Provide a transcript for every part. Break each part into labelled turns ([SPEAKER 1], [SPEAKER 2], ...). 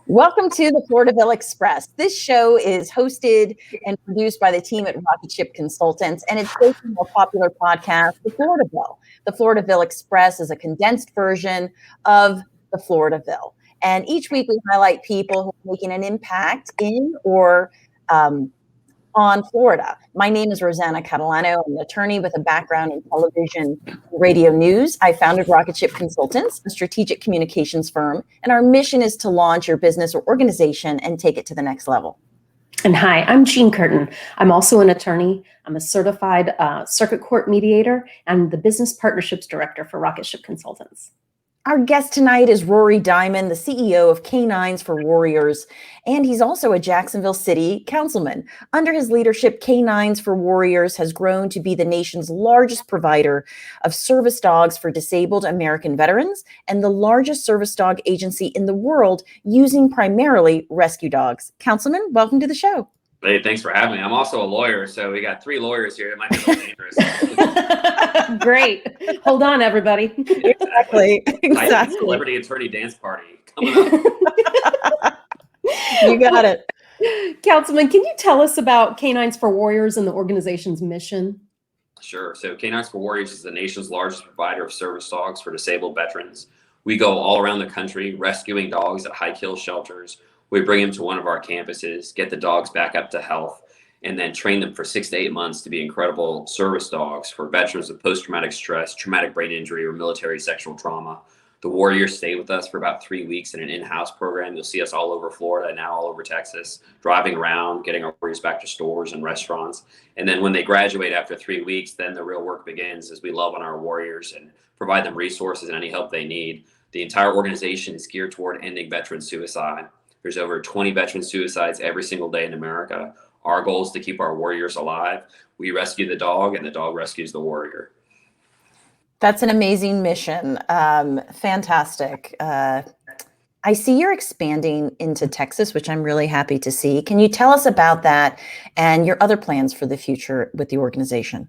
[SPEAKER 1] Welcome to the Floridaville Express. This show is hosted and produced by the team at Rocket Ship Consultants, and it's based on a popular podcast, The Floridaville. The Floridaville Express is a condensed version of the Floridaville. And each week we highlight people who are making an impact in or on Florida. My name is Rosanna Catalano. I'm an attorney with a background in television and radio news. I founded Rocket Ship Consultants, a strategic communications firm, and our mission is to launch your business or organization and take it to the next level.
[SPEAKER 2] And hi, I'm Jeanne Curtin. I'm also an attorney. I'm a certified circuit court mediator and the business partnerships director for Rocket Ship Consultants.
[SPEAKER 1] Our guest tonight is Rory Diamond, the CEO of K9s For Warriors, and he's also a Jacksonville City councilman. Under his leadership, K9s For Warriors has grown to be the nation's largest provider of service dogs for disabled American veterans and the largest service dog agency in the world using primarily rescue dogs. Councilman, welcome to the show.
[SPEAKER 3] Hey, thanks for having me. I'm also a lawyer, so we got 3 lawyers here. It might be a little dangerous.
[SPEAKER 2] Great. Hold on, everybody.
[SPEAKER 1] Exactly.
[SPEAKER 3] Celebrity attorney dance party coming up.
[SPEAKER 1] You got it.
[SPEAKER 2] Councilman, can you tell us about K9s For Warriors and the organization's mission?
[SPEAKER 3] Sure. So K9s For Warriors is the nation's largest provider of service dogs for disabled veterans. We go all around the country rescuing dogs at high kill shelters. We bring them to one of our campuses, get the dogs back up to health, and then train them for 6 to 8 months to be incredible service dogs for veterans with post-traumatic stress, traumatic brain injury, or military sexual trauma. The Warriors stay with us for about 3 weeks in an in-house program. You'll see us all over Florida, now all over Texas, driving around, getting our Warriors back to stores and restaurants. And then when they graduate after 3 weeks, then the real work begins as we love on our Warriors and provide them resources and any help they need. The entire organization is geared toward ending veteran suicide. There's over 20 veteran suicides every single day in America. Our goal is to keep our warriors alive. We rescue the dog and the dog rescues the warrior.
[SPEAKER 1] That's an amazing mission. Fantastic. I see you're expanding into Texas, which I'm really happy to see. Can you tell us about that and your other plans for the future with the organization?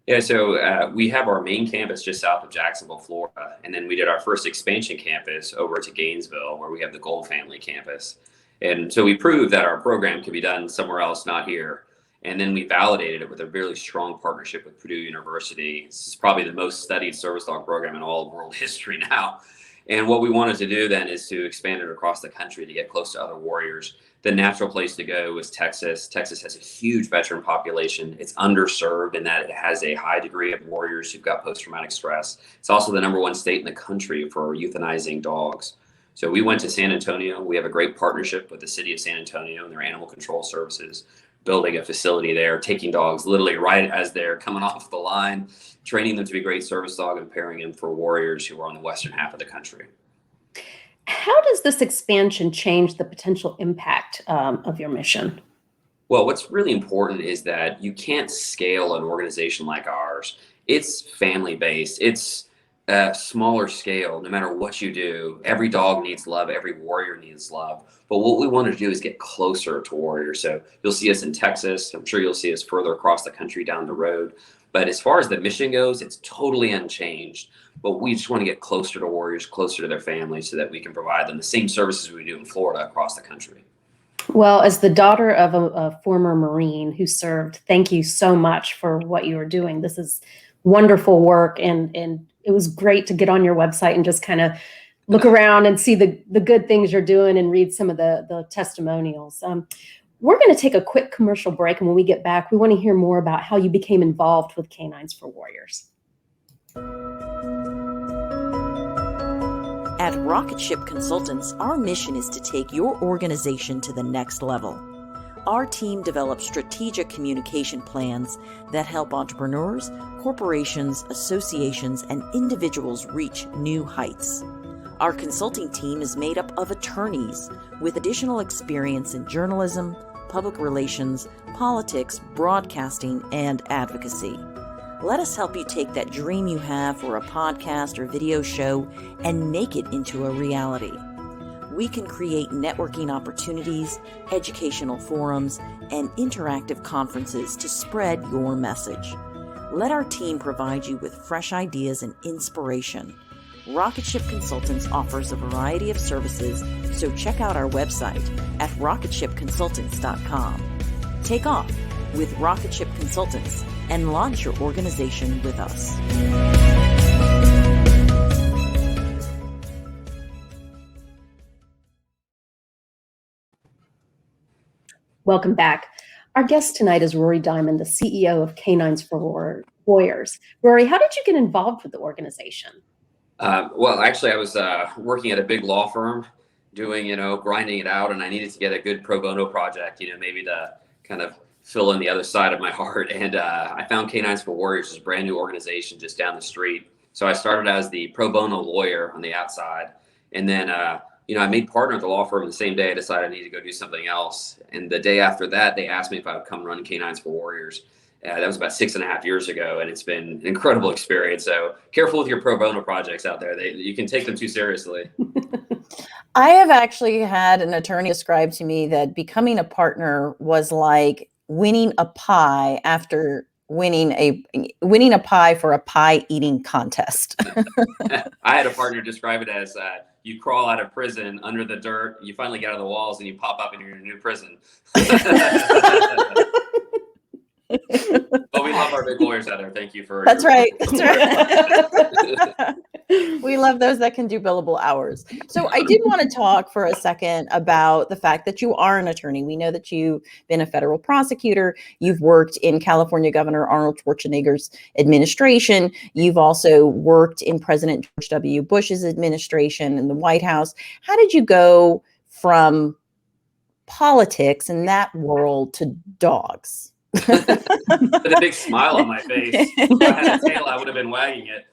[SPEAKER 3] Yeah, so we have our main campus just south of Jacksonville, Florida. And then we did our first expansion campus over to Gainesville, where we have the Gold Family campus. And so we proved that our program can be done somewhere else, not here. And then we validated it with a really strong partnership with Purdue University. This is probably the most studied service dog program in all of world history now. And what we wanted to do then is to expand it across the country to get close to other warriors. The natural place to go was Texas. Texas has a huge veteran population. It's underserved in that it has a high degree of warriors who've got post-traumatic stress. It's also the #1 state in the country for euthanizing dogs. So we went to San Antonio. We have a great partnership with the city of San Antonio and their animal control services, building a facility there, taking dogs literally right as they're coming off the line, training them to be great service dog and pairing them for warriors who are on the western half of the country.
[SPEAKER 2] How does this expansion change the potential impact of your mission?
[SPEAKER 3] Well, what's really important is that you can't scale an organization like ours. It's family-based. It's a smaller scale. No matter what you do, every dog needs love. Every warrior needs love. But what we want to do is get closer to warriors. So you'll see us in Texas. I'm sure you'll see us further across the country down the road. But as far as the mission goes, it's totally unchanged. But we just want to get closer to warriors, closer to their families so that we can provide them the same services we do in Florida across the country.
[SPEAKER 2] Well, as the daughter of a former Marine who served, thank you so much for what you are doing. This is wonderful work. And it was great to get on your website and just kind of look around and see the good things you're doing and read some of the testimonials. We're going to take a quick commercial break. And when we get back, we want to hear more about how you became involved with K9s For Warriors.
[SPEAKER 4] At Rocket Ship Consultants, our mission is to take your organization to the next level. Our team develops strategic communication plans that help entrepreneurs, corporations, associations, and individuals reach new heights. Our consulting team is made up of attorneys with additional experience in journalism, public relations, politics, broadcasting, and advocacy. Let us help you take that dream you have for a podcast or video show and make it into a reality. We can create networking opportunities, educational forums, and interactive conferences to spread your message. Let our team provide you with fresh ideas and inspiration. Rocket Ship Consultants offers a variety of services So check out our website at rocketshipconsultants.com. Take off with Rocket Ship Consultants and launch your organization with us.
[SPEAKER 2] Welcome back. Our guest tonight is Rory Diamond, the CEO of K9s For Warriors. Rory, how did you get involved with the organization?
[SPEAKER 3] Well, actually, I was working at a big law firm doing, grinding it out, and I needed to get a good pro bono project, maybe to kind of fill in the other side of my heart. And I found K9s For Warriors, is a brand new organization just down the street. So I started as the pro bono lawyer on the outside. And then, I made partner at the law firm the same day I decided I needed to go do something else. And the day after that, they asked me if I would come run K9s For Warriors. That was about 6.5 years ago, and it's been an incredible experience. So careful with your pro bono projects out there. You can take them too seriously.
[SPEAKER 1] I have actually had an attorney describe to me that becoming a partner was like winning a pie after winning a pie for a pie eating contest.
[SPEAKER 3] I had a partner describe it as you crawl out of prison under the dirt, you finally get out of the walls, and you pop up and you're in a new prison. But we love our big lawyers out there. Thank you for.
[SPEAKER 1] That's right. That's right. We love those that can do billable hours. So I did want to talk for a second about the fact that you are an attorney. We know that you've been a federal prosecutor. You've worked in California Governor Arnold Schwarzenegger's administration. You've also worked in President George W. Bush's administration in the White House. How did you go from politics in that world to dogs?
[SPEAKER 3] With a big smile on my face. If I had a tail, I would have been wagging it.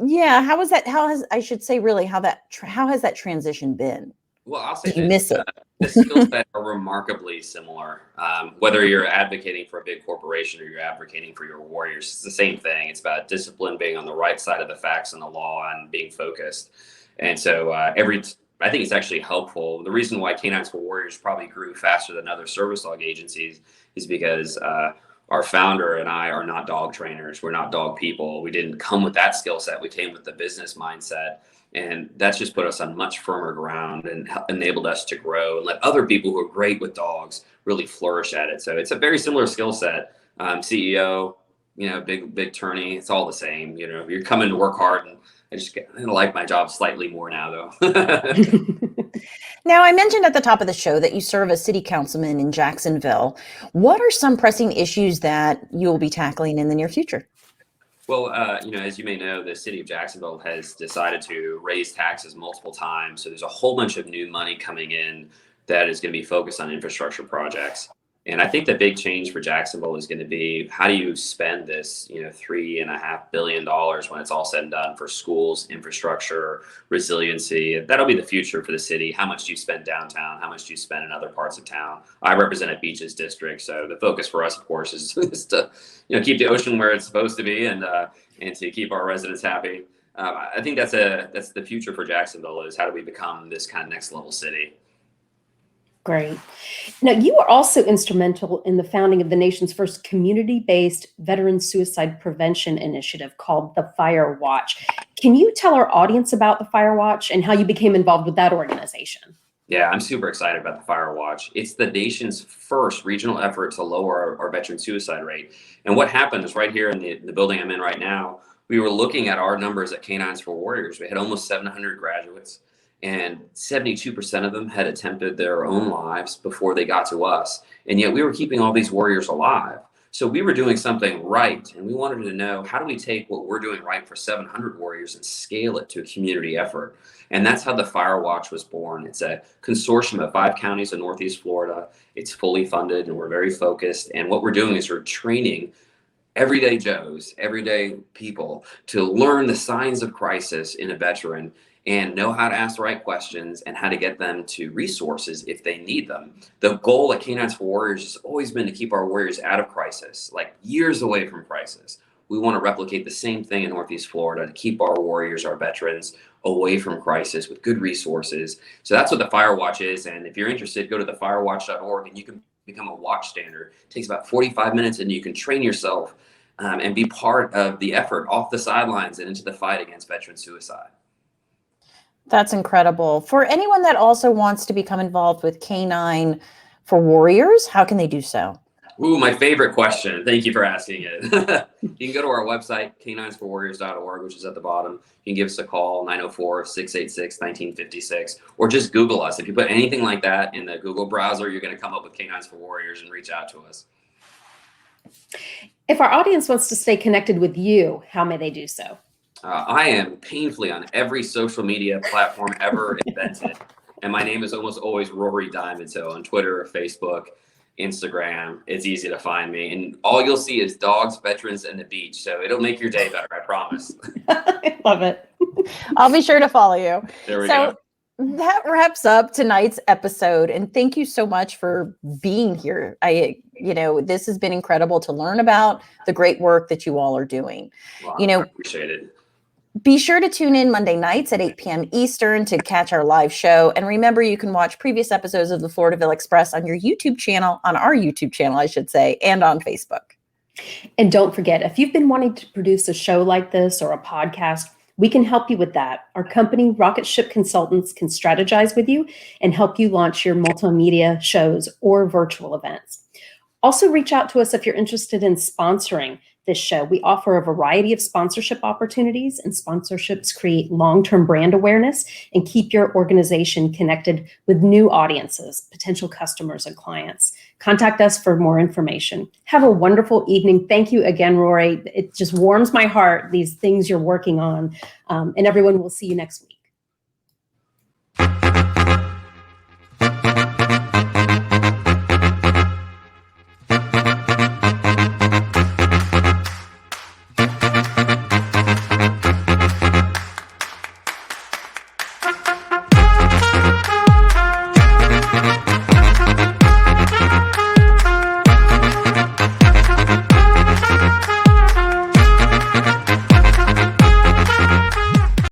[SPEAKER 1] Yeah. How has that transition been?
[SPEAKER 3] Well, I'll say
[SPEAKER 1] you miss it.
[SPEAKER 3] The skill set are remarkably similar. Whether you're advocating for a big corporation or you're advocating for your warriors, it's the same thing. It's about discipline, being on the right side of the facts and the law, and being focused. And so I think it's actually helpful. The reason why K9s For Warriors probably grew faster than other service dog agencies is because our founder and I are not dog trainers. We're not dog people. We didn't come with that skill set. We came with the business mindset. And that's just put us on much firmer ground and enabled us to grow and let other people who are great with dogs really flourish at it. So it's a very similar skill set. CEO, big attorney, it's all the same. You're coming to work hard, and I like my job slightly more now, though.
[SPEAKER 1] Now, I mentioned at the top of the show that you serve as city councilman in Jacksonville. What are some pressing issues that you'll be tackling in the near future?
[SPEAKER 3] Well, as you may know, the city of Jacksonville has decided to raise taxes multiple times. So there's a whole bunch of new money coming in that is going to be focused on infrastructure projects. And I think the big change for Jacksonville is going to be, how do you spend this, $3.5 billion when it's all said and done for schools, infrastructure, resiliency? That'll be the future for the city. How much do you spend downtown? How much do you spend in other parts of town? I represent a beaches district, so the focus for us, of course, is to keep the ocean where it's supposed to be and to keep our residents happy. I think that's the future for Jacksonville, is how do we become this kind of next level city?
[SPEAKER 2] Great. Now, you were also instrumental in the founding of the nation's first community-based veteran suicide prevention initiative called the Fire Watch. Can you tell our audience about the Fire Watch and how you became involved with that organization?
[SPEAKER 3] Yeah, I'm super excited about the Fire Watch. It's the nation's first regional effort to lower our veteran suicide rate. And what happened is, right here in the building I'm in right now, we were looking at our numbers at K9s For Warriors. We had almost 700 graduates. And 72% of them had attempted their own lives before they got to us. And yet we were keeping all these warriors alive. So we were doing something right. And we wanted to know, how do we take what we're doing right for 700 warriors and scale it to a community effort? And that's how the Fire Watch was born. It's a consortium of 5 counties in Northeast Florida. It's fully funded, and we're very focused. And what we're doing is we're training everyday Joes, everyday people, to learn the signs of crisis in a veteran and know how to ask the right questions and how to get them to resources if they need them. The goal at K9s For Warriors has always been to keep our warriors out of crisis, like years away from crisis. We want to replicate the same thing in Northeast Florida to keep our warriors, our veterans, away from crisis with good resources. So that's what the Fire Watch is. And if you're interested, go to thefirewatch.org and you can become a watch stander. It takes about 45 minutes and you can train yourself and be part of the effort off the sidelines and into the fight against veteran suicide.
[SPEAKER 1] That's incredible. For anyone that also wants to become involved with K9 For Warriors, how can they do so?
[SPEAKER 3] Ooh, my favorite question. Thank you for asking it. You can go to our website, K9sforwarriors.org, which is at the bottom. You can give us a call, 904-686-1956, or just Google us. If you put anything like that in the Google browser, you're going to come up with K9s For Warriors and reach out to us.
[SPEAKER 2] If our audience wants to stay connected with you, how may they do so?
[SPEAKER 3] I am painfully on every social media platform ever invented. And my name is almost always Rory Diamond. So on Twitter or Facebook, Instagram, it's easy to find me. And all you'll see is dogs, veterans, and the beach. So it'll make your day better, I promise.
[SPEAKER 2] I love it.
[SPEAKER 1] I'll be sure to follow you.
[SPEAKER 3] There we go.
[SPEAKER 1] That wraps up tonight's episode. And thank you so much for being here. This has been incredible to learn about the great work that you all are doing.
[SPEAKER 3] Wow, I appreciate it.
[SPEAKER 1] Be sure to tune in Monday nights at 8 p.m. Eastern to catch our live show. And remember, you can watch previous episodes of the Floridaville Express on our YouTube channel, I should say, and on Facebook.
[SPEAKER 2] And don't forget, if you've been wanting to produce a show like this or a podcast, we can help you with that. Our company, Rocket Ship Consultants, can strategize with you and help you launch your multimedia shows or virtual events. Also, reach out to us if you're interested in sponsoring this show. We offer a variety of sponsorship opportunities, and sponsorships create long-term brand awareness and keep your organization connected with new audiences, potential customers, and clients. Contact us for more information. Have a wonderful evening. Thank you again, Rory. It just warms my heart, these things you're working on. And everyone, will see you next week.